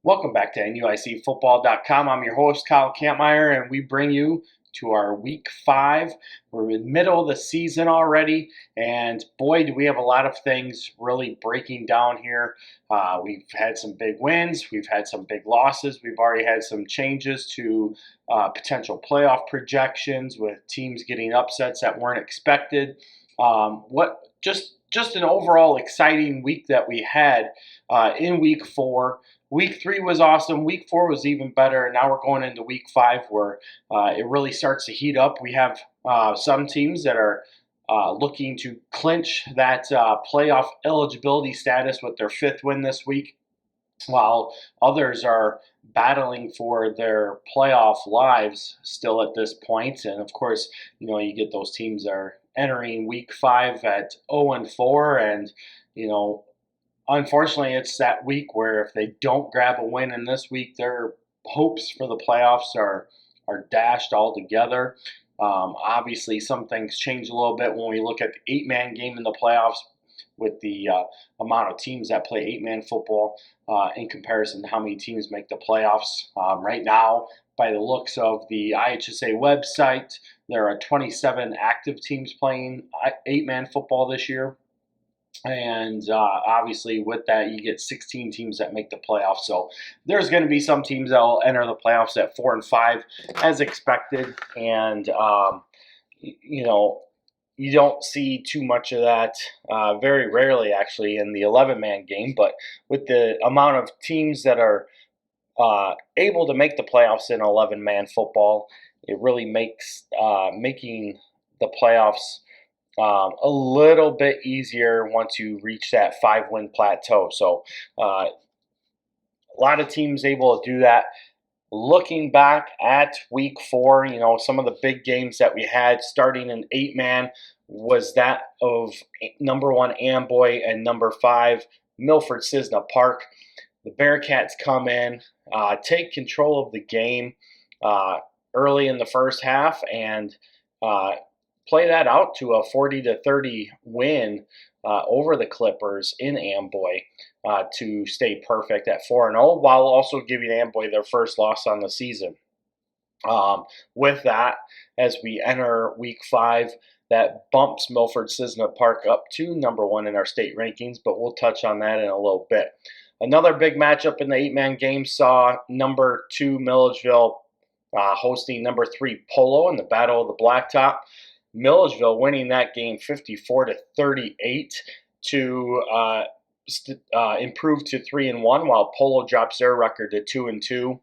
Welcome back to NUICfootball.com. I'm your host, Kyle Kampmeyer, and we bring you to our Week 5. We're in the middle of the season already, and boy, do we have a lot of things really breaking down here. We've had some big wins. We've had some big losses. We've already had some changes to potential playoff projections with teams getting upsets that weren't expected. Just an overall exciting week that we had in Week 4. Week 3 was awesome. Week 4 was even better. And now we're going into Week 5 where it really starts to heat up. We have some teams that are looking to clinch that playoff eligibility status with their 5th win this week, while others are battling for their playoff lives still at this point. And of course, you get those teams that are entering Week 5 at 0-4, and unfortunately, it's that week where if they don't grab a win in this week, their hopes for the playoffs are dashed altogether. Obviously, some things change a little bit when we look at the 8-man game in the playoffs with the amount of teams that play 8-man football in comparison to how many teams make the playoffs. Right now, by the looks of the IHSA website, there are 27 active teams playing 8-man football this year. And obviously, with that, you get 16 teams that make the playoffs. So there's going to be some teams that will enter the playoffs at 4-5 as expected. And, you don't see too much of that, very rarely actually, in the 11-man game. But with the amount of teams that are able to make the playoffs in 11-man football, it really makes making the playoffs a little bit easier once you reach that 5-win plateau. So a lot of teams able to do that. Looking back at Week 4, some of the big games that we had starting in 8-man was that of number 1 Amboy and number 5 Milford-Cisna Park. The Bearcats come in, take control of the game early in the first half, and play that out to a 40-30 win over the Clippers in Amboy to stay perfect at 4-0, while also giving Amboy their first loss on the season. With that, as we enter Week 5, that bumps Milford-Cisna Park up to number 1 in our state rankings, but we'll touch on that in a little bit. Another big matchup in the 8-man game saw number 2 Milledgeville hosting number 3 Polo in the Battle of the Blacktop. Milledgeville winning that game 54-38 to improve to 3-1, while Polo drops their record to 2-2.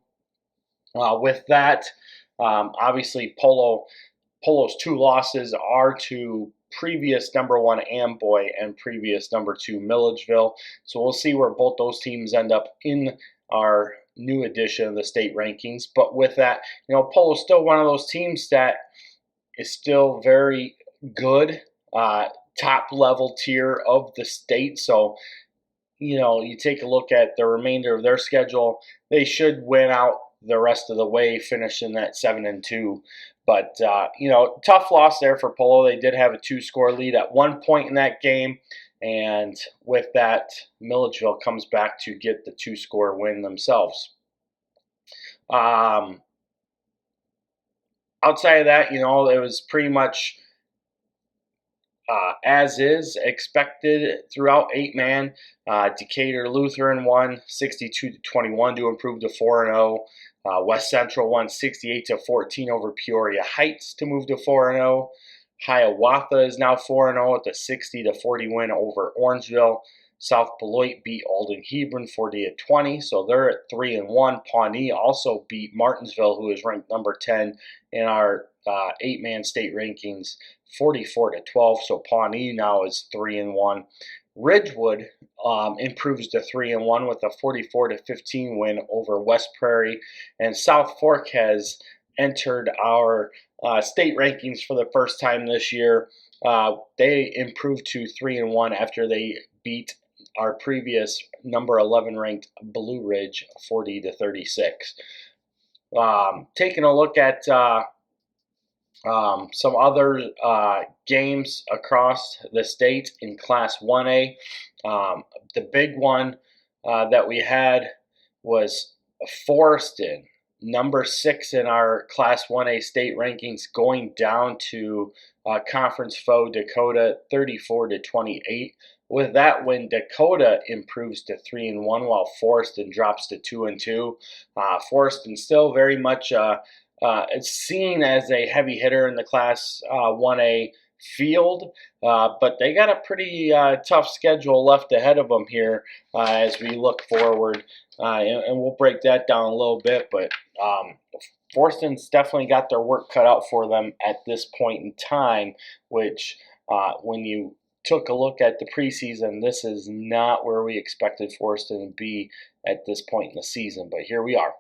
With that, obviously Polo's 2 losses are to previous number 1 Amboy and previous number 2 Milledgeville. So we'll see where both those teams end up in our new edition of the state rankings. But with that, Polo's still one of those teams that is still very good, top level tier of the state. So, you take a look at the remainder of their schedule, they should win out the rest of the way, finishing at 7-2. But, tough loss there for Polo. They did have a 2-score lead at one point in that game. And with that, Milledgeville comes back to get the 2-score win themselves. Outside of that, it was pretty much as is expected throughout 8-man. Decatur Lutheran won 62-21 to improve to 4-0. West Central won 68-14 over Peoria Heights to move to 4-0. Hiawatha is now 4-0 with a 60-40 win over Orangeville. South Beloit beat Alden Hebron 40-20, so they're at 3-1. Pawnee also beat Martinsville, who is ranked number 10 in our 8-man state rankings, 44-12. So Pawnee now is 3-1. Ridgewood improves to 3-1 with a 44-15 win over West Prairie, and South Fork has entered our state rankings for the first time this year. They improved to 3-1 after they beat our previous number 11 ranked Blue Ridge 40-36. Taking a look at some other games across the state in Class 1A. The big one that we had was Forreston, number 6 in our Class 1A state rankings, going down to conference foe Dakota 34-28. With that win, Dakota improves to 3-1, while Forreston drops to 2-2. Forreston still very much seen as a heavy hitter in the Class 1A field, but they got a pretty tough schedule left ahead of them here as we look forward, and we'll break that down a little bit. But Forreston's definitely got their work cut out for them at this point in time, which when you took a look at the preseason, this is not where we expected Forreston to be at this point in the season, but here we are.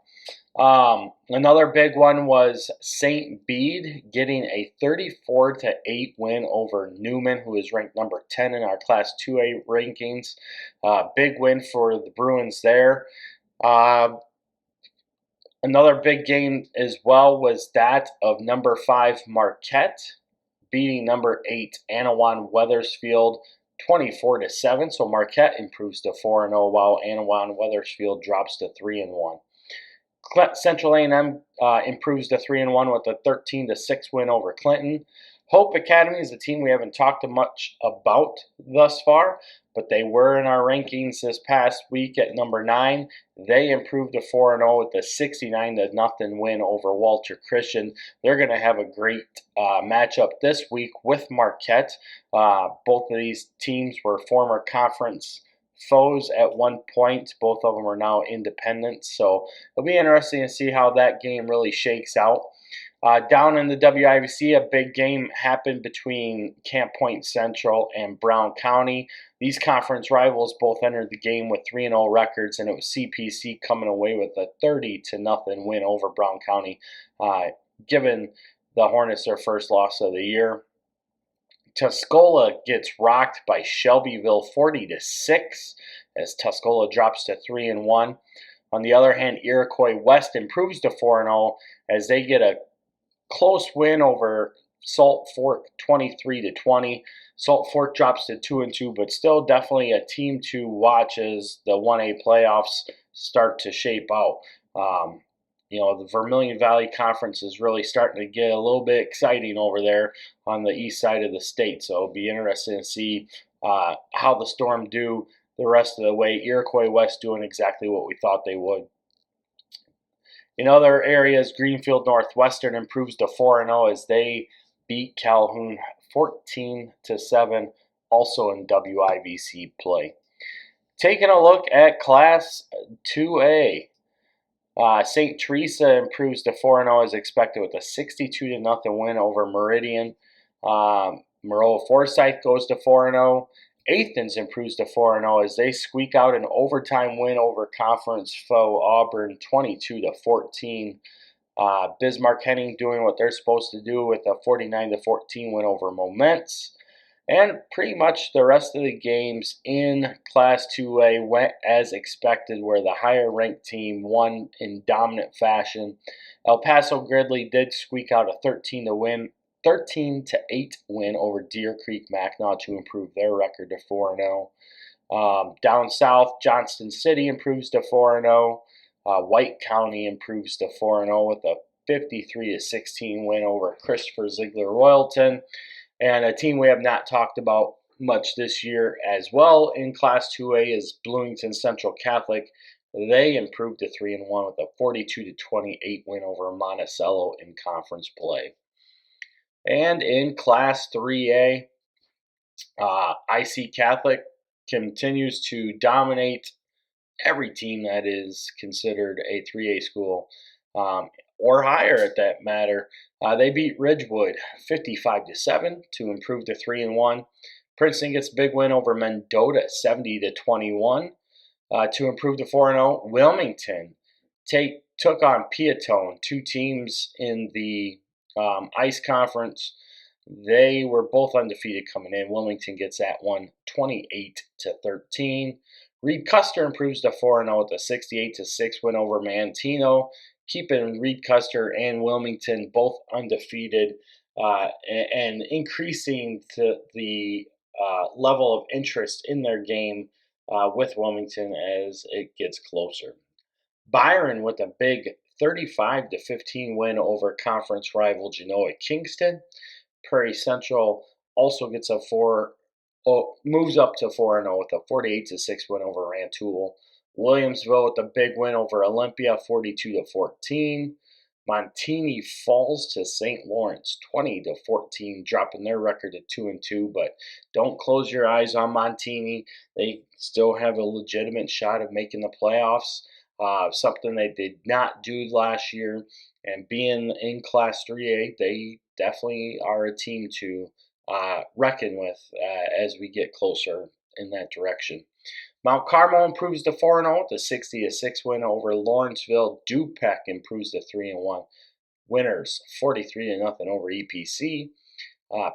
Another big one was St. Bede getting a 34-8 win over Newman, who is ranked number 10 in our Class 2A rankings. Big win for the Bruins there. Another big game as well was that of number 5 Marquette beating number 8 Anawan Wethersfield 24-7. So Marquette improves to 4-0, while Anawan Wethersfield drops to 3-1. Central A&M improves to 3-1 with a 13-6 win over Clinton. Hope Academy is a team we haven't talked much about thus far, but they were in our rankings this past week at number 9. They improved to 4-0 with a 69-0 win over Walter Christian. They're going to have a great matchup this week with Marquette. Both of these teams were former conference foes at one point. Both of them are now independent, so it'll be interesting to see how that game really shakes out. Down in the WIVC, a big game happened between Camp Point Central and Brown County. These conference rivals both entered the game with 3-0 records, and it was CPC coming away with a 30-0 win over Brown County, giving the Hornets their first loss of the year. Tuscola gets rocked by Shelbyville 40-6 as Tuscola drops to 3-1. On the other hand, Iroquois West improves to 4-0 as they get a close win over Salt Fork 23-20. Salt Fork drops to 2-2, but still definitely a team to watch as the 1A playoffs start to shape out. The Vermilion Valley Conference is really starting to get a little bit exciting over there on the east side of the state. So it'll be interesting to see how the Storm do the rest of the way. Iroquois West doing exactly what we thought they would. In other areas, Greenfield Northwestern improves to 4-0 as they beat Calhoun 14-7, also in WIVC play. Taking a look at Class 2A. St. Teresa improves to 4-0 as expected with a 62-0 win over Meridian. Maroa Forsyth goes to 4-0. Athens improves to 4-0 as they squeak out an overtime win over conference foe Auburn 22-14. Bismarck Henning doing what they're supposed to do with a 49-14 win over Moments. And pretty much the rest of the games in Class 2A went as expected, where the higher ranked team won in dominant fashion. El Paso Gridley did squeak out a 13-8 win over Deer Creek Mackinac to improve their record to 4-0. Down south, Johnston City improves to 4-0. White County improves to 4-0 with a 53-16 win over Christopher Ziegler Royalton. And a team we have not talked about much this year as well in Class 2A is Bloomington Central Catholic. They improved to 3-1 with a 42-28 win over Monticello in conference play. And in Class 3A, IC Catholic continues to dominate every team that is considered a 3A school, or higher at that matter. They beat Ridgewood 55-7 to improve to 3-1. Princeton gets a big win over Mendota 70-21 to improve to 4-0. Wilmington took on Piatone, two teams in the ICE conference. They were both undefeated coming in. Wilmington gets that one 28-13. Reed Custer improves to 4-0 with a 68-6 win over Mantino, keeping Reed Custer and Wilmington both undefeated and increasing the level of interest in their game with Wilmington as it gets closer. Byron with a big 35-15 win over conference rival Genoa Kingston. Prairie Central also gets a moves up to 4-0 with a 48-6 win over Rantoul. Williamsville with a big win over Olympia, 42-14. Montini falls to St. Lawrence, 20-14, dropping their record to 2-2. But don't close your eyes on Montini; they still have a legitimate shot of making the playoffs. Something they did not do last year. And being in Class 3A, they definitely are a team to reckon with as we get closer in that direction. Mount Carmel improves to 4-0 with a 60-6 win over Lawrenceville. Du-Pec improves to 3-1. Winners 43-0 over EPC.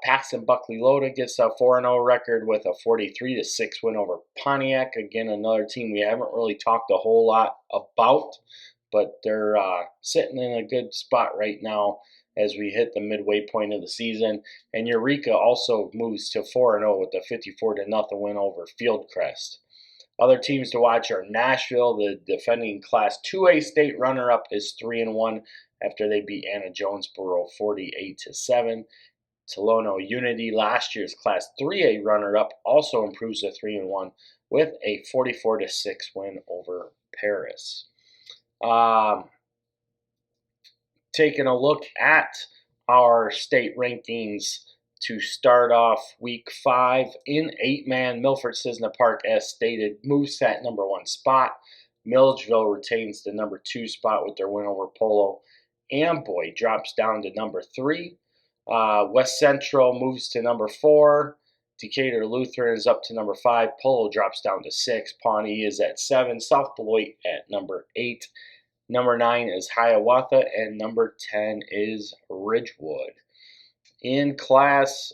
Paxton Buckley Loda gets a 4-0 record with a 43-6 win over Pontiac. Again, another team we haven't really talked a whole lot about, but they're sitting in a good spot right now as we hit the midway point of the season. And Eureka also moves to 4-0 with a 54-0 win over Fieldcrest. Other teams to watch are Nashville, the defending Class 2A state runner-up, is 3-1 after they beat Anna Jonesboro 48-7. Tolono Unity, last year's Class 3A runner-up, also improves to 3-1 with a 44-6 win over Paris. Taking a look at our state rankings to start off Week 5 in 8-man, Milford Cisna Park, as stated, moves to that number 1 spot. Milledgeville retains the number 2 spot with their win over Polo. Amboy drops down to number 3. West Central moves to number 4. Decatur Lutheran is up to number 5. Polo drops down to 6. Pawnee is at 7. South Beloit at number 8. Number 9 is Hiawatha, and number 10 is Ridgewood. In Class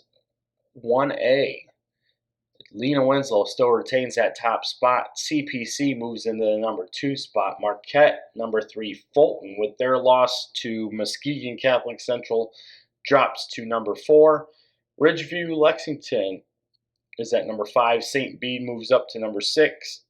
1A, Lena Winslow still retains that top spot. CPC moves into the number 2 spot. Marquette, number 3. Fulton, with their loss to Muskegon Catholic Central, drops to number 4. Ridgeview Lexington is at number 5. St. Bede moves up to number 6.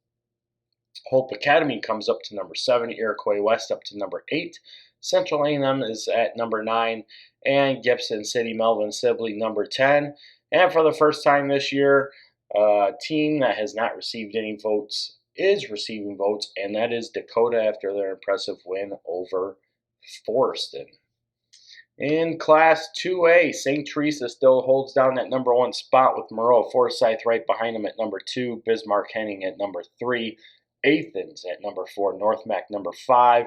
Hope Academy comes up to number 7. Iroquois West up to number 8. Central A&M is at number 9. And Gibson City Melvin Sibley number 10. And for the first time this year, a team that has not received any votes is receiving votes, and that is Dakota after their impressive win over Forreston. In Class 2A, St. Teresa still holds down that number 1 spot with Moreau Forsyth right behind them at number 2, Bismarck Henning at number 3, Athens at number 4, North Mac number 5,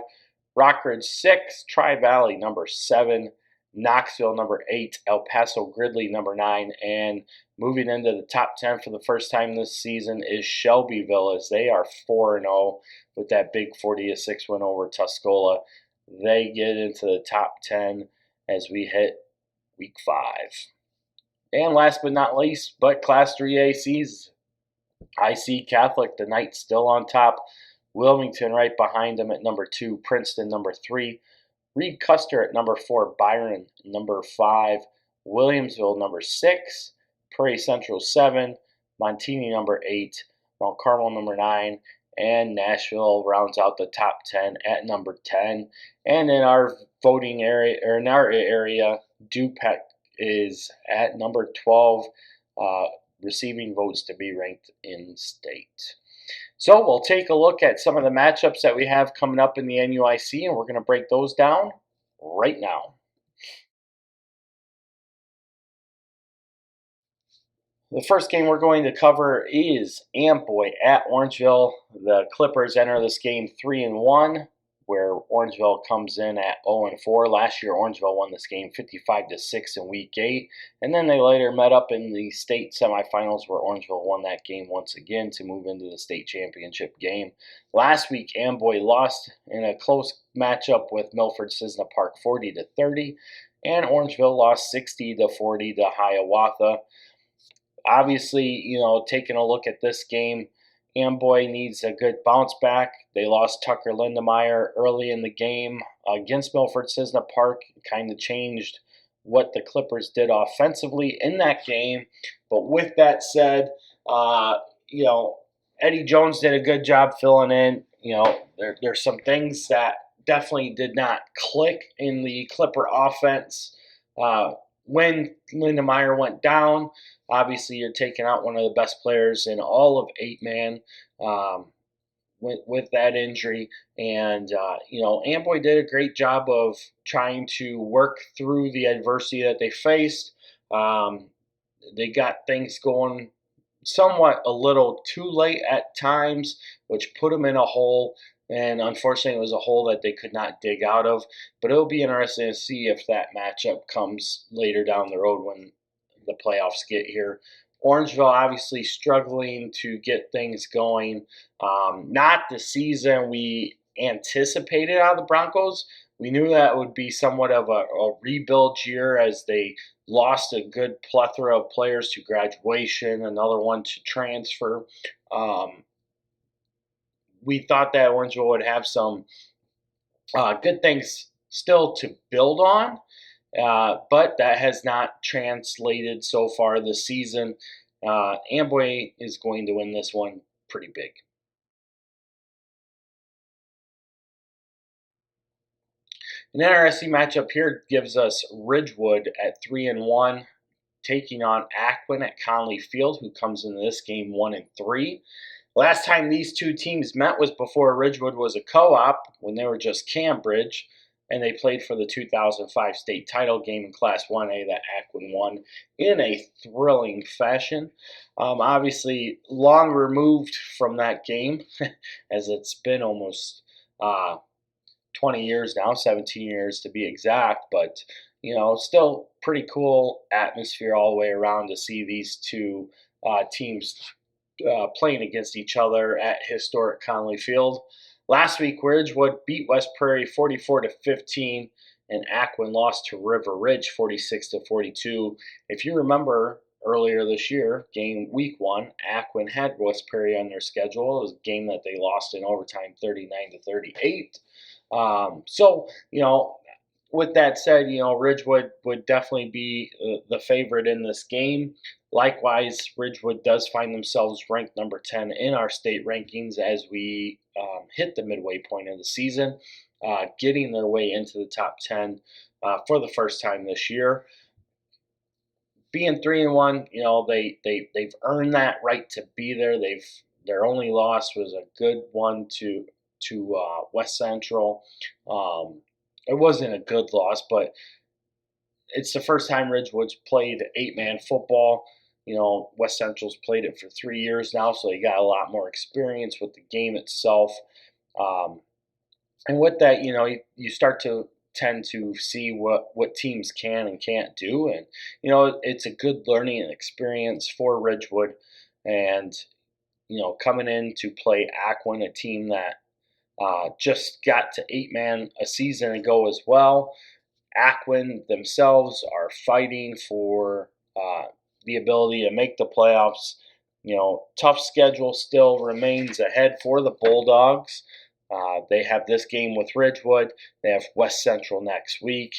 Rockridge 6, Tri-Valley number 7, Knoxville number 8, El Paso Gridley number 9, and moving into the top 10 for the first time this season is Shelbyville, as they are 4-0 with that big 40-6 win over Tuscola. They get into the top 10 as we hit Week 5. And last but not least, but Class 3A sees IC Catholic, the Knights still on top. Wilmington right behind them at number 2. Princeton number 3. Reed Custer at number 4. Byron number 5. Williamsville number 6. Prairie Central 7. Montini number 8. Mount Carmel number 9. And Nashville rounds out the top 10 at number 10. And in our voting area, or in our area, Du-Pec is at number 12, receiving votes to be ranked in state. So we'll take a look at some of the matchups that we have coming up in the NUIC, and we're going to break those down right now. The first game we're going to cover is Amboy at Orangeville. The Clippers enter this game 3-1, where Orangeville comes in at 0-4. Last year, Orangeville won this game 55-6 in Week 8, and then they later met up in the state semifinals, where Orangeville won that game once again to move into the state championship game. Last week, Amboy lost in a close matchup with Milford Cisna Park 40-30, and Orangeville lost 60-40 to Hiawatha. Obviously, taking a look at this game, Amboy needs a good bounce back. They lost Tucker Lindemeyer early in the game against Milford Cisna Park. It kind of changed what the Clippers did offensively in that game. But with that said, Eddie Jones did a good job filling in. there's some things that definitely did not click in the Clipper offense. When Linda Meyer went down, obviously you're taking out one of the best players in all of 8-man. With that injury. And, Amboy did a great job of trying to work through the adversity that they faced. They got things going somewhat a little too late at times, which put them in a hole. And unfortunately, it was a hole that they could not dig out of. But it'll be interesting to see if that matchup comes later down the road when the playoffs get here. Orangeville obviously struggling to get things going. Not the season we anticipated out of the Broncos. We knew that would be somewhat of a rebuild year as they lost a good plethora of players to graduation, another one to transfer. We thought that Orangeville would have some good things still to build on. But that has not translated so far this season. Amboy is going to win this one pretty big. An interesting matchup here gives us Ridgewood at 3-1, taking on Aquin at Conley Field, who comes into this game 1-3. Last time these two teams met was before Ridgewood was a co-op, when they were just Cambridge, and they played for the 2005 state title game in Class 1A that Aquin won in a thrilling fashion. Obviously, long removed from that game, as it's been almost 20 years now, 17 years to be exact, but still pretty cool atmosphere all the way around to see these two teams playing against each other at historic Conley Field. Last week, Ridgewood beat West Prairie 44-15, and Aquin lost to River Ridge 46-42. If you remember earlier this year, week 1, Aquin had West Prairie on their schedule. It was a game that they lost in overtime 39-38. With that said, Ridgewood would definitely be the favorite in this game. Likewise, Ridgewood does find themselves ranked number 10 in our state rankings as we hit the midway point of the season, getting their way into the top 10 for the first time this year. Being 3-1, they've earned that right to be there. Their only loss was a good one to West Central. It wasn't a good loss, but it's the first time Ridgewood's played 8-man football. West Central's played it for 3 years now, so they got a lot more experience with the game itself. And with that, you start to tend to see what teams can and can't do. And, it's a good learning experience for Ridgewood. And, coming in to play Aquin, a team that just got to 8-man a season ago as well. Aquin themselves are fighting for the ability to make the playoffs. Tough schedule still remains ahead for the Bulldogs. They have this game with Ridgewood. They have West Central next week.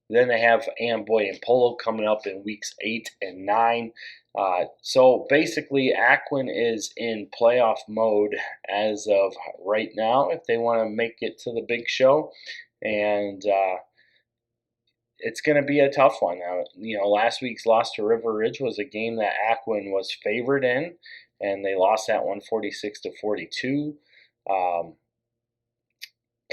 Then they have Amboy and Polo coming up in weeks 8 and 9. So basically, Aquin is in playoff mode as of right now if they want to make it to the big show. And it's going to be a tough one. Last week's loss to River Ridge was a game that Aquin was favored in, and they lost that one 46-42.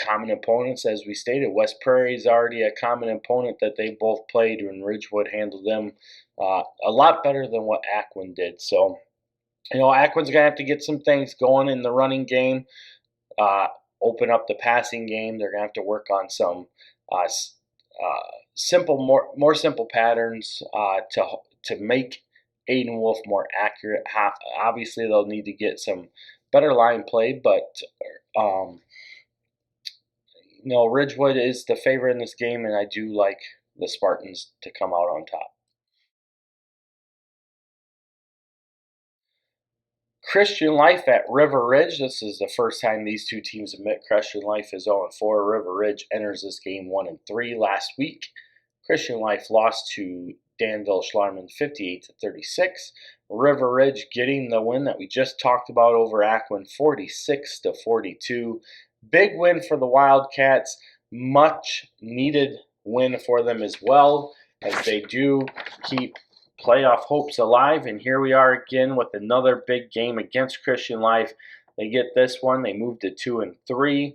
Common opponents, as we stated, West Prairie is already a common opponent that they both played, and Ridgewood handled them a lot better than what Aquin did. So, Aquin's going to have to get some things going in the running game, open up the passing game. They're going to have to work on some more simple patterns to make Aiden Wolf more accurate. Obviously, they'll need to get some better line play, but Ridgewood is the favorite in this game, and I do like the Spartans to come out on top. Christian Life at River Ridge. This is the first time these two teams have met. Christian Life is 0-4. River Ridge enters this game 1-3. Last week, Christian Life lost to Danville Schlarman 58-36. River Ridge getting the win that we just talked about over Aquin, 46-42. Big win for the Wildcats. Much needed win for them as well, as they do keep playoff hopes alive. And here we are again with another big game against Christian Life. They get this one. They move to 2-3.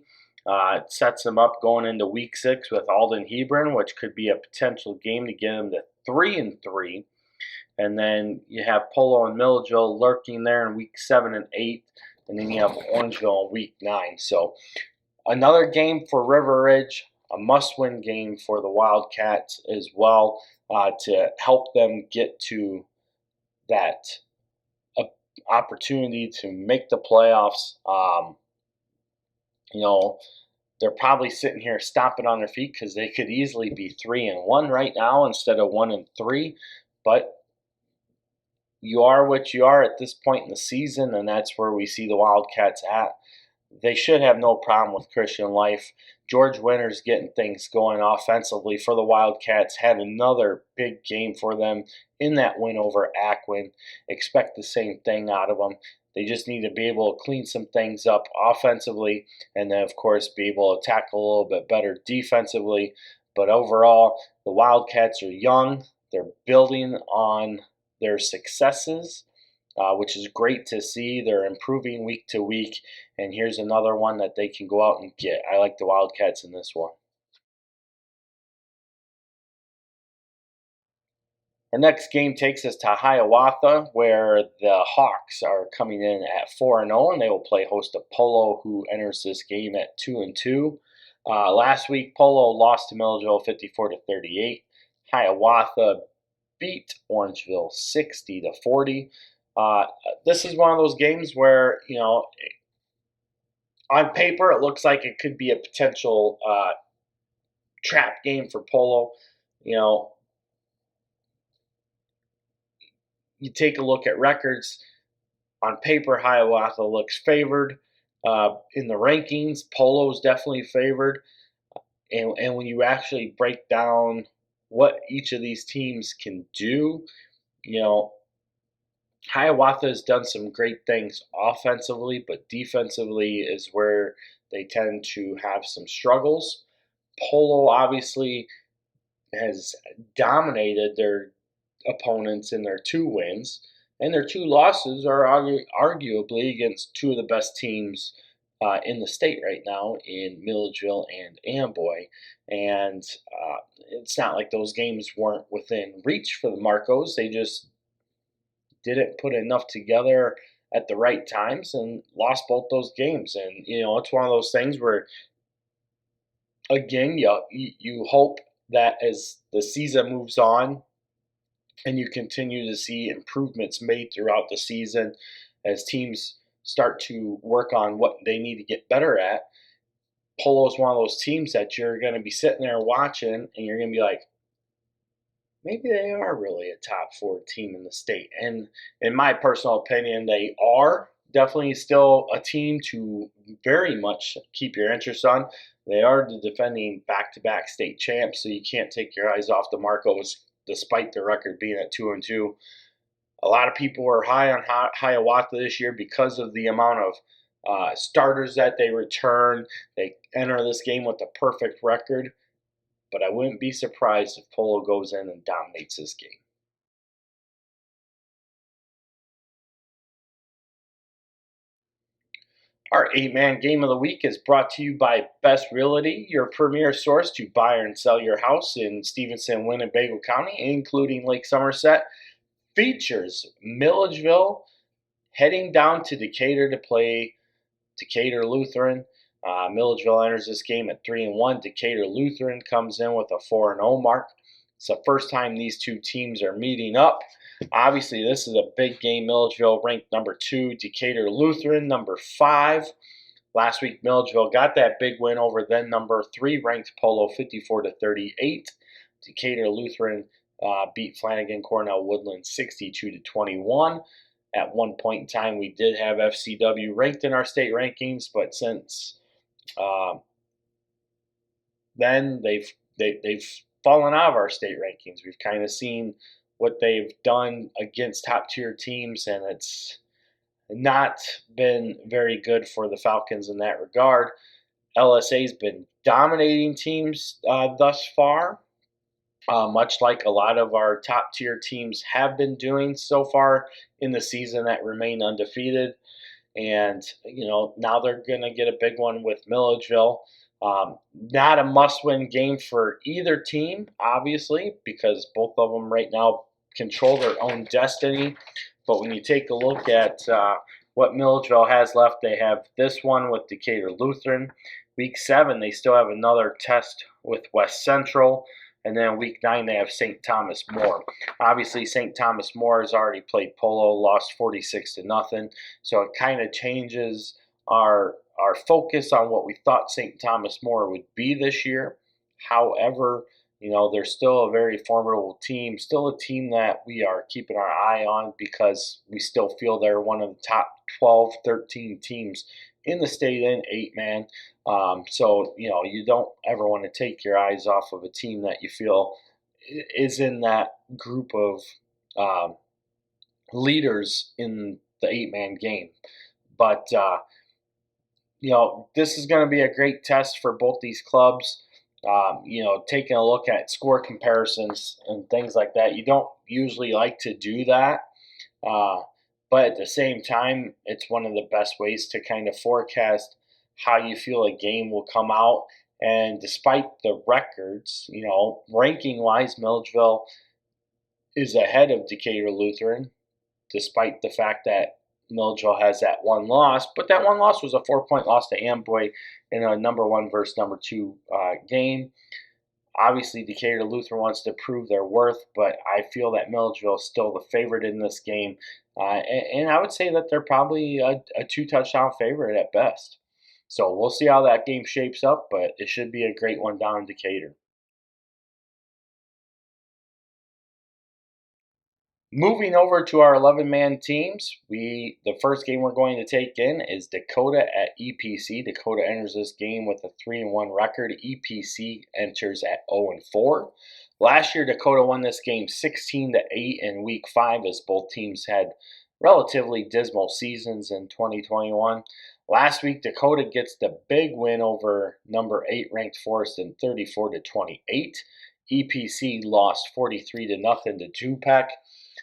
It sets them up going into Week 6 with Alden Hebron, which could be a potential game to get them to 3-3. And then you have Polo and Milledgeville lurking there in Week 7 and 8. And then you have Orangeville in Week 9. So another game for River Ridge, a must-win game for the Wildcats as well, to help them get to that opportunity to make the playoffs. They're probably sitting here stomping on their feet because they could easily be 3-1 right now instead of 1-3. But you are what you are at this point in the season, and that's where we see the Wildcats at. They should have no problem with Christian Life. George Winters getting things going offensively for the Wildcats. Had another big game for them in that win over Aquin. Expect the same thing out of them. They just need to be able to clean some things up offensively, and then, of course, be able to tackle a little bit better defensively. But overall, the Wildcats are young. They're building on their successes, which is great to see. They're improving week to week, and here's another one that they can go out and get. I like the Wildcats in this one. Our next game takes us to Hiawatha, where the Hawks are coming in at 4-0, and they will play host to Polo, who enters this game at 2-2. Last week, Polo lost to Milledgeville 54-38. Hiawatha beat Orangeville 60-40. This is one of those games where, on paper it looks like it could be a potential trap game for Polo. You take a look at records. On paper, Hiawatha looks favored. In the rankings, Polo's definitely favored. And when you actually break down what each of these teams can do, Hiawatha has done some great things offensively, but defensively is where they tend to have some struggles. Polo obviously has dominated their opponents in their 2 wins, and their 2 losses are arguably against 2 of the best teams in the state right now in Milledgeville and Amboy. And it's not like those games weren't within reach for the Marcos. They just didn't put enough together at the right times and lost both those games. And, it's one of those things where, again, you hope that as the season moves on and you continue to see improvements made throughout the season as teams start to work on what they need to get better at. Polo is one of those teams that you're going to be sitting there watching and you're going to be like, maybe they are really a top 4 team in the state. And in my personal opinion, they are definitely still a team to very much keep your interest on. They are the defending back-to-back state champs, so you can't take your eyes off the Marcos despite their record being at 2-2. A lot of people were high on Hiawatha this year because of the amount of starters that they return. They enter this game with a perfect record. But I wouldn't be surprised if Polo goes in and dominates this game. Our 8-man game of the week is brought to you by Best Realty, your premier source to buy and sell your house in Stevenson, Winnebago County, including Lake Somerset. Features Milledgeville heading down to Decatur to play Decatur Lutheran. Milledgeville enters this game at 3-1. Decatur Lutheran comes in with a 4-0 mark. It's the first time these 2 teams are meeting up. Obviously, this is a big game. Milledgeville ranked number 2, Decatur Lutheran number 5. Last week, Milledgeville got that big win over then number 3 ranked Polo 54-38. Decatur Lutheran beat Flanagan Cornell Woodland 62-21. At one point in time, we did have FCW ranked in our state rankings, but since then they've fallen out of our state rankings. We've kind of seen what they've done against top tier teams, and it's not been very good for the Falcons in that regard. LSA's been dominating teams thus far, much like a lot of our top tier teams have been doing so far in the season that remain undefeated. And, now they're going to get a big one with Milledgeville. Not a must win game for either team, obviously, because both of them right now control their own destiny. But when you take a look at what Milledgeville has left, they have this one with Decatur Lutheran. Week 7, they still have another test with West Central. And then week 9, they have St. Thomas More. Obviously, St. Thomas More has already played Polo, lost 46-0. So it kind of changes our focus on what we thought St. Thomas More would be this year. However, they're still a very formidable team, still a team that we are keeping our eye on because we still feel they're one of the top 12, 13 teams in the state in 8-man. So, you don't ever want to take your eyes off of a team that you feel is in that group of leaders in the 8-man game. But, this is going to be a great test for both these clubs. Taking a look at score comparisons and things like that. You don't usually like to do that. But at the same time, it's one of the best ways to kind of forecast how you feel a game will come out. And despite the records, ranking-wise, Milledgeville is ahead of Decatur Lutheran, despite the fact that Milledgeville has that one loss. But that one loss was a 4-point loss to Amboy in a number 1 versus number 2 game. Obviously, Decatur Lutheran wants to prove their worth, but I feel that Milledgeville is still the favorite in this game. And I would say that they're probably a 2-touchdown favorite at best. So we'll see how that game shapes up, but it should be a great one down in Decatur. Moving over to our 11-man teams, the first game we're going to take in is Dakota at EPC. Dakota enters this game with a 3-1 record. EPC enters at 0-4. Last year, Dakota won this game 16-8 in Week 5, as both teams had relatively dismal seasons in 2021. Last week, Dakota gets the big win over number 8 ranked Forreston 34-28. EPC lost 43-0 to Du-Pec.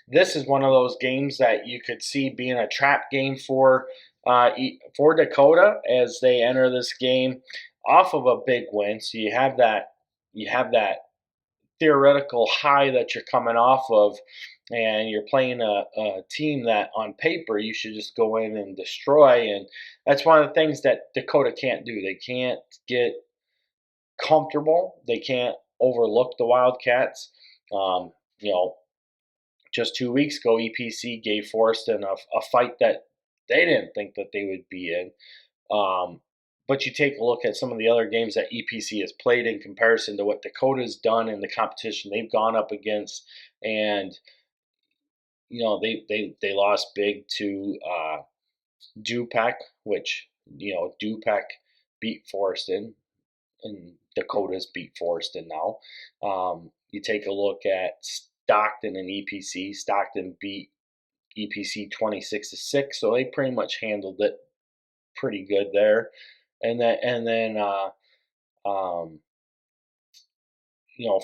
This is one of those games that you could see being a trap game for Dakota as they enter this game off of a big win. So you have that theoretical high that you're coming off of, and you're playing a team that on paper you should just go in and destroy. And that's one of the things that Dakota can't do. They can't get comfortable. They can't overlook the Wildcats. Just 2 weeks ago, EPC gave Forreston a fight that they didn't think that they would be in. But you take a look at some of the other games that EPC has played in comparison to what Dakota's done in the competition they've gone up against, and they lost big to Du-Pec, which Du-Pec beat Forreston, and Dakota's beat Forreston now. You take a look at Stockton and EPC. Stockton beat EPC 26-6, so they pretty much handled it pretty good there. And then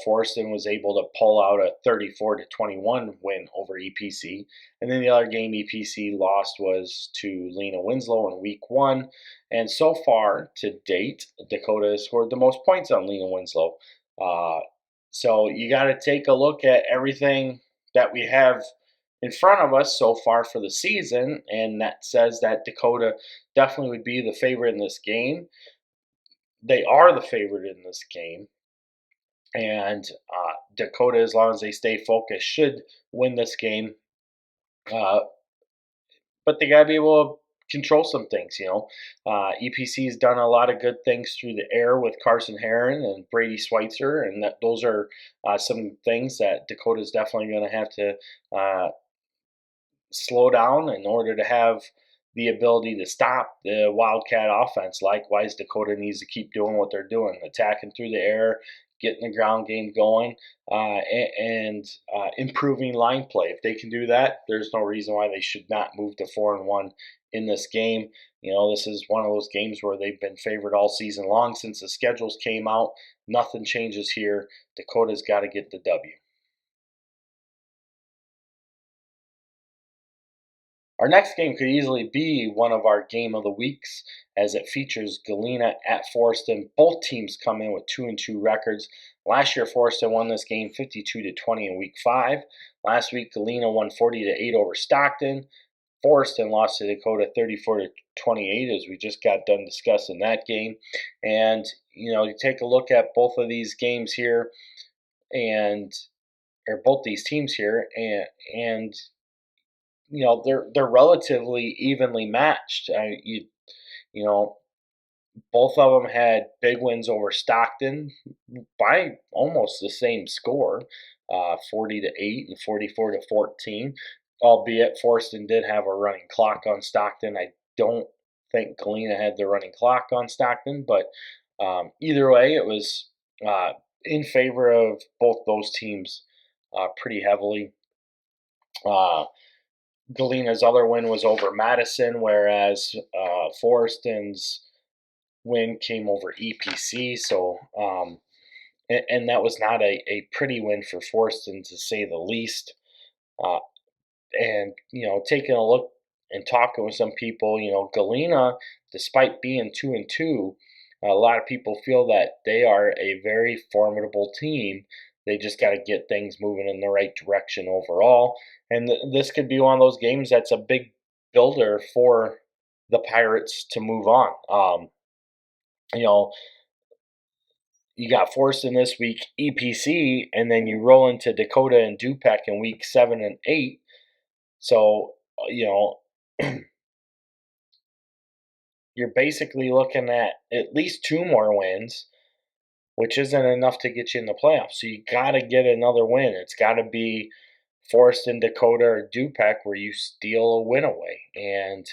Forreston was able to pull out a 34-21 win over EPC. And then the other game EPC lost was to Lena Winslow in Week 1. And so far to date, Dakota has scored the most points on Lena Winslow. So you got to take a look at everything that we have in front of us so far for the season, and that says that Dakota definitely would be the favorite in this game. They are the favorite in this game, and Dakota, as long as they stay focused, should win this game. But they got to be able to control some things, EPC's done a lot of good things through the air with Carson Heron and Brady Schweitzer, and those are some things that Dakota's definitely going to have to slow down in order to have the ability to stop the Wildcat offense. Likewise, Dakota needs to keep doing what they're doing, attacking through the air, getting the ground game going, and improving line play. If they can do that, there's no reason why they should not move to 4-1 in this game. This is one of those games where they've been favored all season long since the schedules came out. Nothing changes here. Dakota's got to get the W. Our next game could easily be one of our game of the weeks, as it features Galena at Forreston. Both teams come in with 2-2 records. Last year, Forreston won this game 52-20 in Week 5. Last week, Galena won 40-8 over Stockton. Forreston lost to Dakota 34-28, as we just got done discussing that game. And you take a look at both of these games here, or both these teams here, and they're relatively evenly matched. Both of them had big wins over Stockton by almost the same score, 40-8 and 44-14. Albeit Forreston did have a running clock on Stockton. I don't think Galena had the running clock on Stockton, but either way, it was in favor of both those teams pretty heavily. Galena's other win was over Madison, whereas Forreston's win came over EPC. So, and that was not a pretty win for Forreston, to say the least. And taking a look and talking with some people, Galena, despite being 2-2, a lot of people feel that they are a very formidable team. They just got to get things moving in the right direction overall. And this could be one of those games that's a big builder for the Pirates to move on. You got Forreston this week, EPC, and then you roll into Dakota and Du-Pec in Week 7 and 8. So, you're basically looking at least 2 more wins, which isn't enough to get you in the playoffs. So you got to get another win. It's got to be Forreston, Dakota, or Du-Pec where you steal a win away. And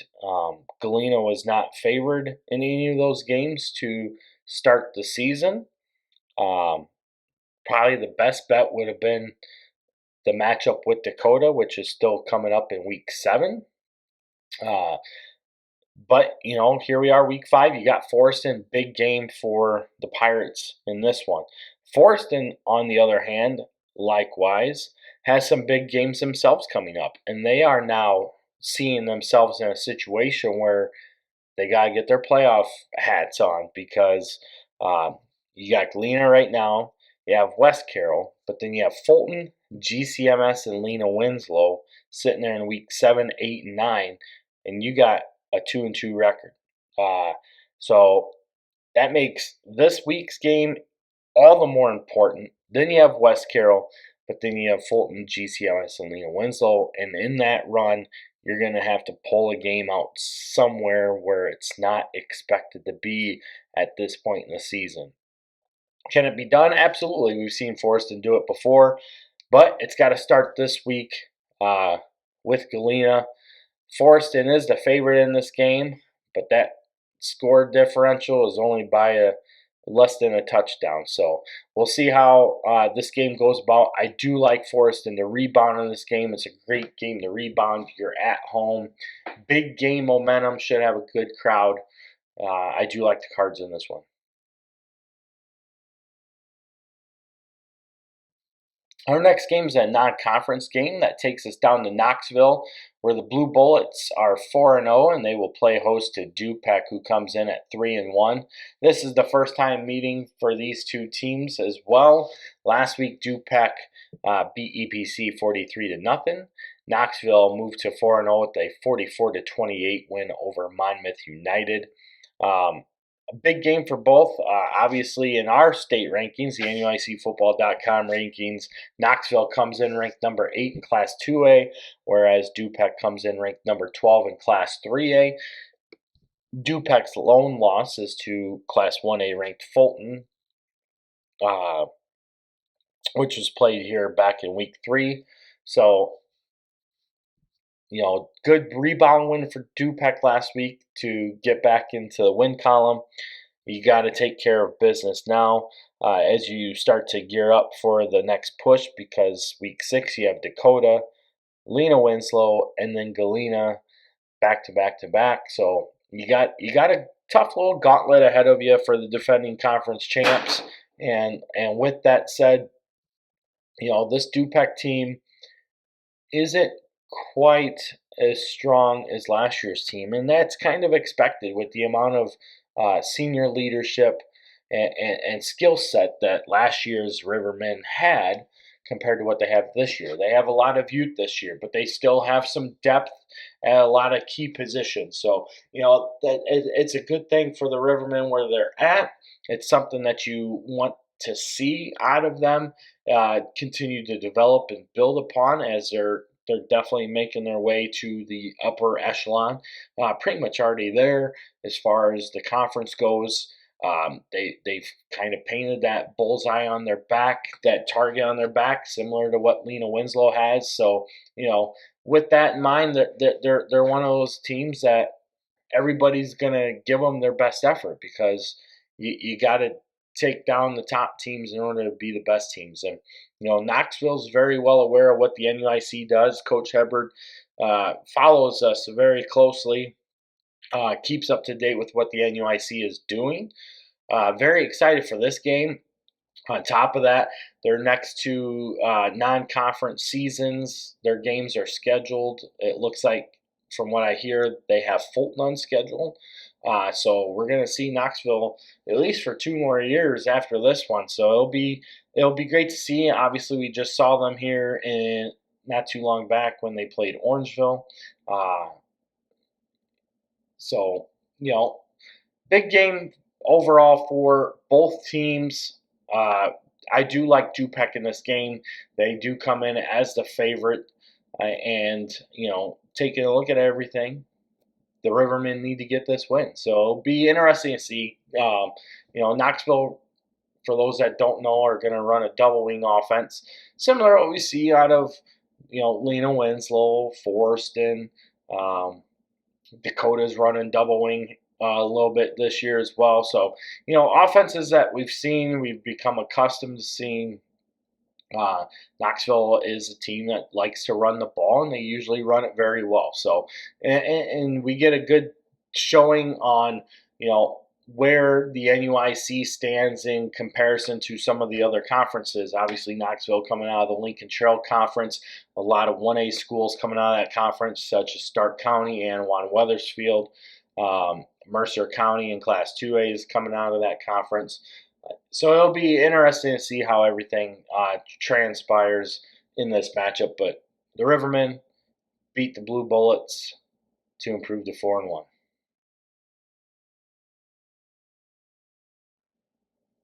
Galena was not favored in any of those games to start the season. Probably the best bet would have been the matchup with Dakota, which is still coming up in Week 7. But, here we are, Week 5. You got Forreston, big game for the Pirates in this one. Forreston, on the other hand, likewise, has some big games themselves coming up. And they are now seeing themselves in a situation where they got to get their playoff hats on, because you got Galena right now, you have West Carroll, but then you have Fulton, GCMS, and Lena Winslow sitting there in Week 7, 8, and 9, and you got a 2-2 record. So that makes this week's game all the more important. Then you have West Carroll, but then you have Fulton, GCMS, and Lena Winslow, and in that run, you're going to have to pull a game out somewhere where it's not expected to be at this point in the season. Can it be done? Absolutely. We've seen Forreston do it before, but it's got to start this week with Galena. Forreston is the favorite in this game, but that score differential is only by less than a touchdown. So we'll see how this game goes about. I do like Forreston to rebound in this game. It's a great game to rebound. You're at home. Big game momentum. Should have a good crowd. I do like the Cards in this one. Our next game is a non-conference game that takes us down to Knoxville, where the Blue Bullets are 4-0, and they will play host to Du-Pec, who comes in at 3-1. This is the first time meeting for these two teams as well. Last week, Du-Pec beat EPC 43-0. Knoxville moved to 4-0 with a 44-28 win over Monmouth United. A big game for both. Obviously, in our state rankings, the NUICfootball.com rankings, Knoxville comes in ranked number 8 in Class 2A, whereas Du-Pec comes in ranked number 12 in Class 3A. Du-Pec's lone loss is to Class 1A ranked Fulton, which was played here back in Week 3. So Good rebound win for Du-Pec last week to get back into the win column. You got to take care of business now as you start to gear up for the next push, because week 6 you have Dakota, Lena Winslow, and then Galena back to back to back. So you got a tough little gauntlet ahead of you for the defending conference champs. And with that said, this Du-Pec team isn't quite as strong as last year's team, and that's kind of expected with the amount of senior leadership and skill set that last year's Rivermen had compared to what they have this year. They have a lot of youth this year, but they still have some depth at a lot of key positions. So, it's a good thing for the Rivermen where they're at. It's something that you want to see out of them continue to develop and build upon as they're definitely making their way to the upper echelon. Pretty much already there as far as the conference goes. They've kind of painted that bullseye on their back, that target on their back, similar to what Lena Winslow has. So, with that in mind, they're one of those teams that everybody's gonna give them their best effort, because you got to take down the top teams in order to be the best teams. And Knoxville's very well aware of what the NUIC does. Coach Hubbard follows us very closely, keeps up to date with what the NUIC is doing. Very excited for this game. On top of that, their next two non-conference seasons, their games are scheduled. It looks like, from what I hear, they have Fulton on schedule. So we're going to see Knoxville at least for 2 more years after this one. So it'll be great to see. Obviously, we just saw them here in not too long back when they played Orangeville. So big game overall for both teams. I do like Du-Pec in this game. They do come in as the favorite, and taking a look at everything, the Rivermen need to get this win. So it'll be interesting to see. Knoxville, for those that don't know, are going to run a double wing offense, similar to what we see out of Lena Winslow, Forreston. Dakota's running double wing a little bit this year as well. So, offenses that we've become accustomed to seeing. Knoxville is a team that likes to run the ball, and they usually run it very well. So, and we get a good showing on, where the NUIC stands in comparison to some of the other conferences. Obviously, Knoxville coming out of the Lincoln Trail Conference, a lot of 1A schools coming out of that conference, such as Stark County and Weathersfield. Mercer County in Class 2A is coming out of that conference. So it'll be interesting to see how everything transpires in this matchup. But the Rivermen beat the Blue Bullets to improve to 4-1.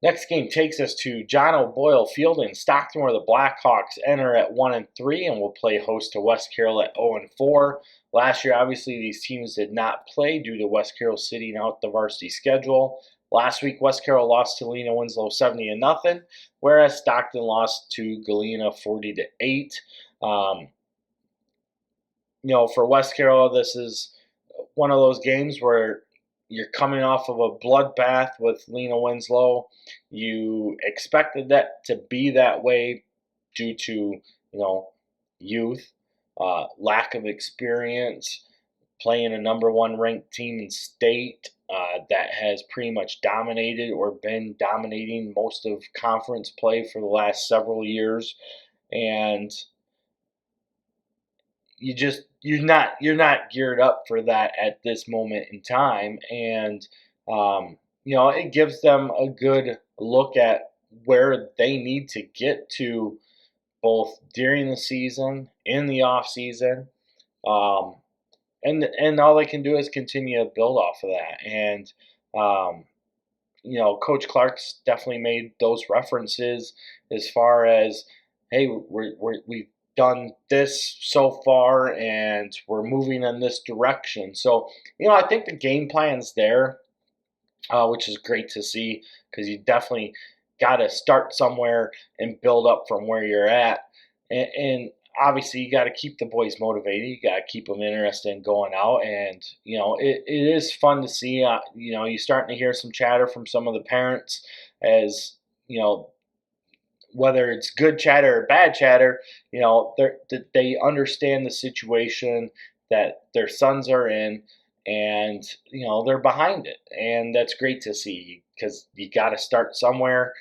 Next game takes us to John O'Boyle Field in Stockton, where the Blackhawks enter at 1-3 and will play host to West Carroll at 0-4. Last year, obviously, these teams did not play due to West Carroll sitting out the varsity schedule. Last week, West Carroll lost to Lena Winslow 70-0, whereas Stockton lost to Galena 40-8. For West Carroll, this is one of those games where you're coming off of a bloodbath with Lena Winslow. You expected that to be that way due to, youth, lack of experience, playing a number 1 ranked team in state that has pretty much dominated or been dominating most of conference play for the last several years. And you're not geared up for that at this moment in time. And it gives them a good look at where they need to get to, both during the season, in the off season, and all they can do is continue to build off of that. And Coach Clark's definitely made those references as far as, hey, we've done this so far, and we're moving in this direction. So, I think the game plan's there, which is great to see, because you definitely got to start somewhere and build up from where you're at. And obviously you got to keep the boys motivated. You got to keep them interested in going out, and it is fun to see. You're starting to hear some chatter from some of the parents, as whether it's good chatter or bad chatter. They understand the situation that their sons are in, and they're behind it, and that's great to see, because you got to start somewhere,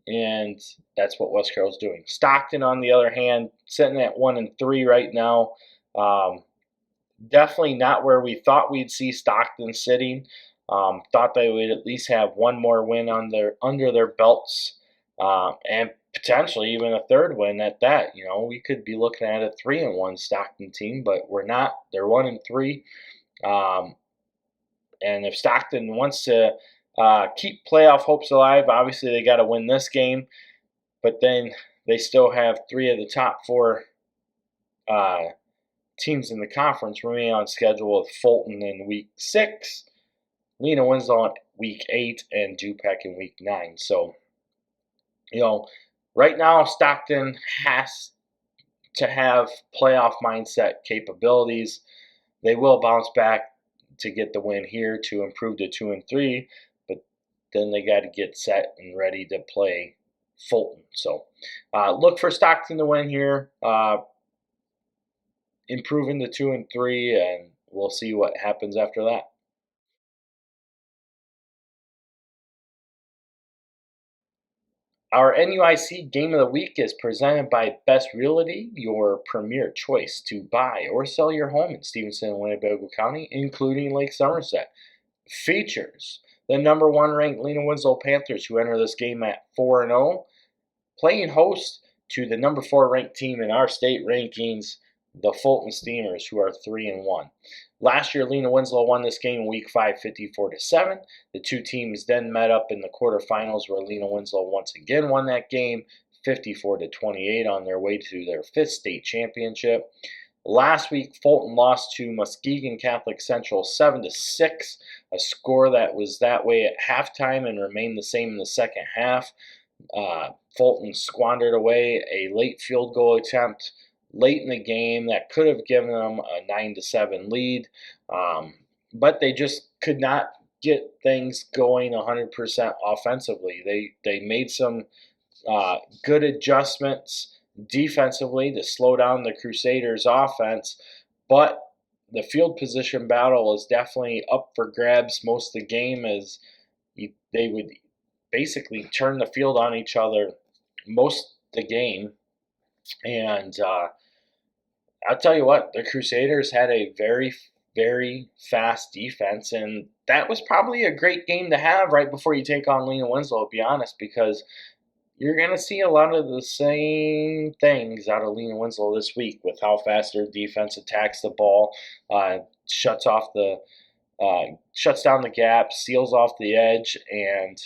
and that's what West Carroll's doing. Stockton, on the other hand, sitting at 1-3 right now. Definitely not where we thought we'd see Stockton sitting. Thought they would at least have one more win under their belts, and potentially even a third win at that. We could be looking at a 3-1 Stockton team, but we're not. They're 1-3. And if Stockton wants to keep playoff hopes alive, obviously they got to win this game. But then they still have 3 of the top 4 teams in the conference remain on schedule, with Fulton in week 6, Lena Winslow in week 8, and Du-Pec in week 9. So, right now Stockton has to have playoff mindset capabilities. They will bounce back to get the win here to improve to 2-3, but then they got to get set and ready to play Fulton. So look for Stockton to win here, improving to 2-3, and we'll see what happens after that. Our NUIC Game of the Week is presented by Best Realty, your premier choice to buy or sell your home in Stevenson and Winnebago County, including Lake Somerset. Features the number 1 ranked Lena Winslow Panthers, who enter this game at 4-0, playing host to the number 4 ranked team in our state rankings, the Fulton Steamers, who are 3-1. Last year, Lena Winslow won this game in week 5, 54-7. The two teams then met up in the quarterfinals, where Lena Winslow once again won that game, 54-28, on their way to their 5th state championship. Last week, Fulton lost to Muskegon Catholic Central 7-6, a score that was that way at halftime and remained the same in the second half. Fulton squandered away a late field goal attempt late in the game that could have given them a 9-7 lead, but they just could not get things going 100% offensively. They made some good adjustments defensively to slow down the Crusaders' offense, but the field position battle is definitely up for grabs most of the game, as they would basically turn the field on each other most of the game. And I'll tell you what, the Crusaders had a very, very fast defense, and that was probably a great game to have right before you take on Lena Winslow, to be honest, because you're going to see a lot of the same things out of Lena Winslow this week, with how fast their defense attacks the ball, shuts down the gap, seals off the edge, and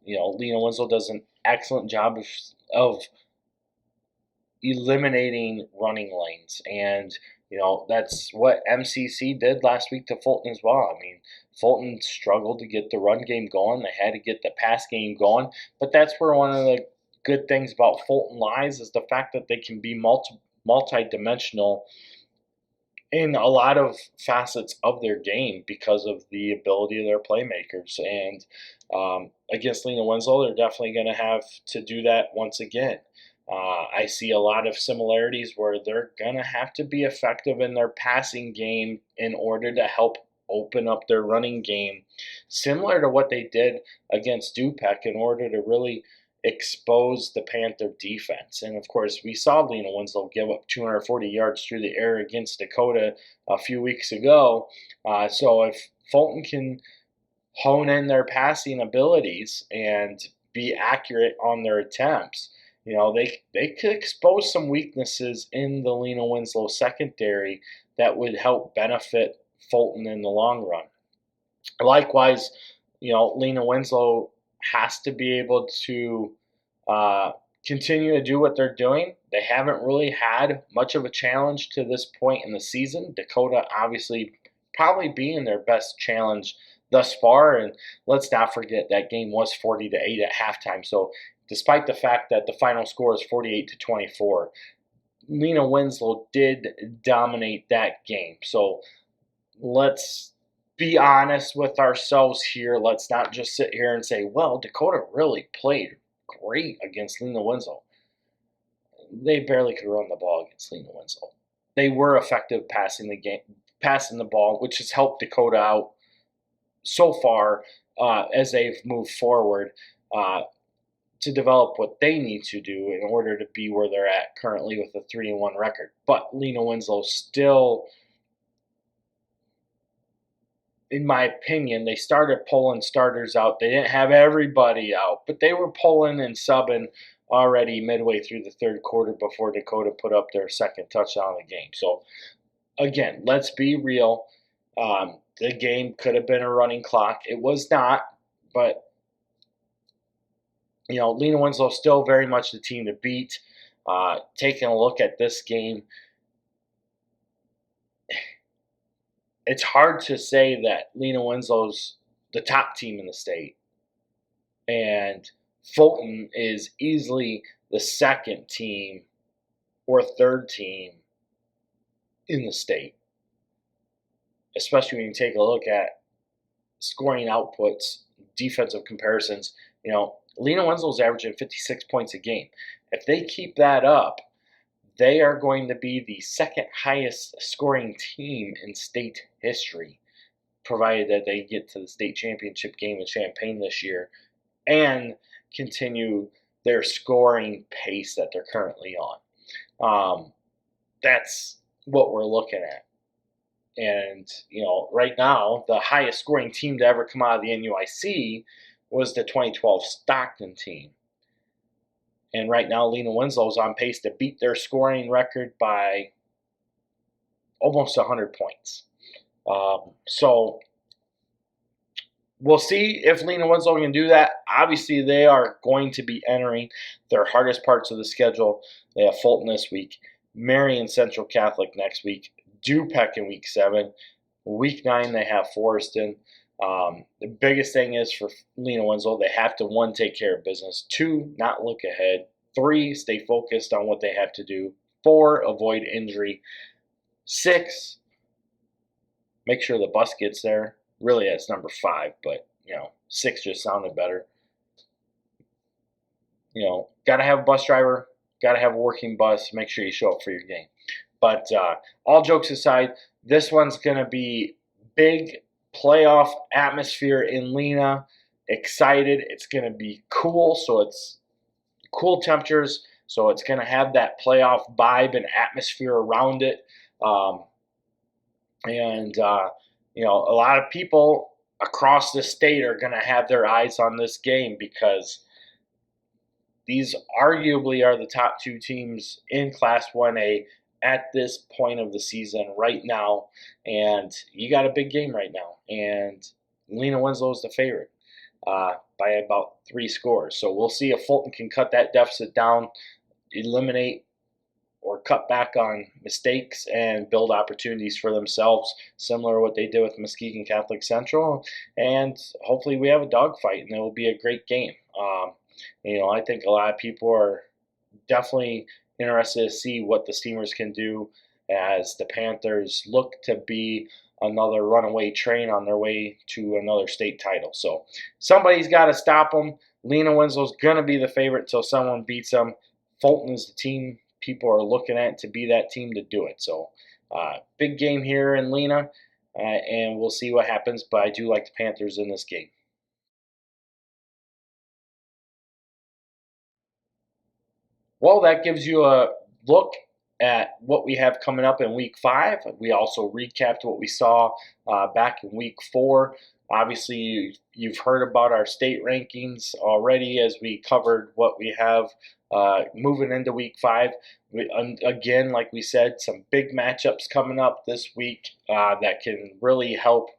Lena Winslow does an excellent job of eliminating running lanes, and that's what MCC did last week to Fulton as well. I mean, Fulton struggled to get the run game going. They had to get the pass game going, but that's where one of the good things about Fulton lies, is the fact that they can be multi-dimensional in a lot of facets of their game because of the ability of their playmakers. And against Lena Winslow, they're definitely going to have to do that once again. I see a lot of similarities where they're going to have to be effective in their passing game in order to help open up their running game, similar to what they did against Du-Pec, in order to really expose the Panther defense. And of course, we saw Lena Winslow give up 240 yards through the air against Dakota a few weeks ago. So if Fulton can hone in their passing abilities and be accurate on their attempts, they could expose some weaknesses in the Lena Winslow secondary that would help benefit Fulton in the long run. Likewise, Lena Winslow has to be able to continue to do what they're doing. They haven't really had much of a challenge to this point in the season. Dakota obviously probably being their best challenge thus far, and let's not forget that game was 40-8 at halftime. So despite the fact that the final score is 48-24, Lena Winslow did dominate that game. So let's be honest with ourselves here. Let's not just sit here and say, well, Dakota really played great against Lena Winslow. They barely could run the ball against Lena Winslow. They were effective passing the ball, which has helped Dakota out so far as they've moved forward to develop what they need to do in order to be where they're at currently with a 3-1 record. But Lena Winslow still, in my opinion, they started pulling starters out. They didn't have everybody out, but they were pulling and subbing already midway through the third quarter before Dakota put up their second touchdown of the game. So, again, let's be real. The game could have been a running clock. It was not, but Lena Winslow still very much the team to beat. Taking a look at this game, it's hard to say that Lena Winslow's the top team in the state, and Fulton is easily the second team or third team in the state, especially when you take a look at scoring outputs, defensive comparisons. Lena Winslow's averaging 56 points a game. If they keep that up, they are going to be the second highest scoring team in state history, provided that they get to the state championship game in Champaign this year and continue their scoring pace that they're currently on. That's what we're looking at. And, right now, the highest scoring team to ever come out of the NUIC was the 2012 Stockton team. And right now, Lena Winslow is on pace to beat their scoring record by almost 100 points. So we'll see if Lena Winslow can do that. Obviously, they are going to be entering their hardest parts of the schedule. They have Fulton this week, Marion Central Catholic next week, Du-Pec in week 7. Week 9, they have Forreston. The biggest thing is for Lena Winslow, they have to, 1, take care of business. 2, not look ahead. 3, stay focused on what they have to do. 4, avoid injury. 6, make sure the bus gets there. Really, that's number 5, but 6 just sounded better. Got to have a bus driver, got to have a working bus. Make sure you show up for your game. But all jokes aside, this one's going to be big playoff atmosphere in Lena. Excited. It's going to be cool. So it's cool temperatures. So it's going to have that playoff vibe and atmosphere around it. A lot of people across the state are going to have their eyes on this game because these arguably are the top 2 teams in Class 1A at this point of the season right now. And you got a big game right now. And Lena Winslow is the favorite by about 3 scores. So we'll see if Fulton can cut that deficit down, eliminate or cut back on mistakes, and build opportunities for themselves, similar to what they did with Muskegon Catholic Central. And hopefully we have a dogfight, and it will be a great game. I think a lot of people are definitely interested to see what the Steamers can do as the Panthers look to be another runaway train on their way to another state title. So somebody's got to stop them. Lena Winslow's going to be the favorite until someone beats them. Fulton is the team people are looking at to be that team to do it. So big game here in Lena, and we'll see what happens, but I do like the Panthers in this game. Well, that gives you a look at what we have coming up in Week 5. We also recapped what we saw back in Week 4. Obviously, you've heard about our state rankings already as we covered what we have moving into Week 5. Again, like we said, some big matchups coming up this week that can really help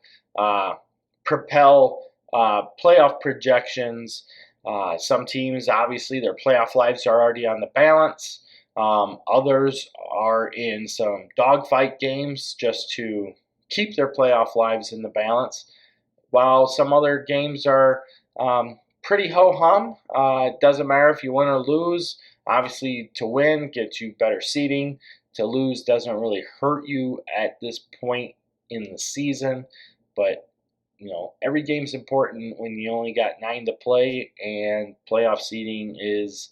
propel playoff projections. Some teams, obviously, their playoff lives are already on the balance. Others are in some dogfight games just to keep their playoff lives in the balance, while some other games are pretty ho-hum. It doesn't matter if you win or lose. Obviously, to win gets you better seeding. To lose doesn't really hurt you at this point in the season, but every game's important when you only got 9 to play, and playoff seeding is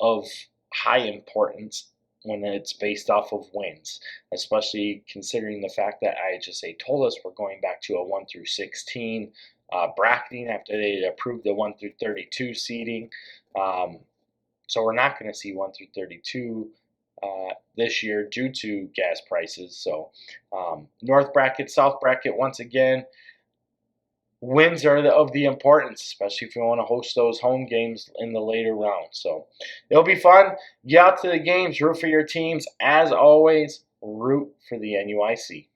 of high importance when it's based off of wins, especially considering the fact that IHSA told us we're going back to a 1 through 16 bracketing after they approved the 1 through 32 seeding. So we're not going to see 1 through 32 this year due to gas prices. So North bracket, South bracket, once again, wins are of the importance, especially if you want to host those home games in the later rounds. So it'll be fun. Get out to the games, root for your teams. As always, root for the NUIC.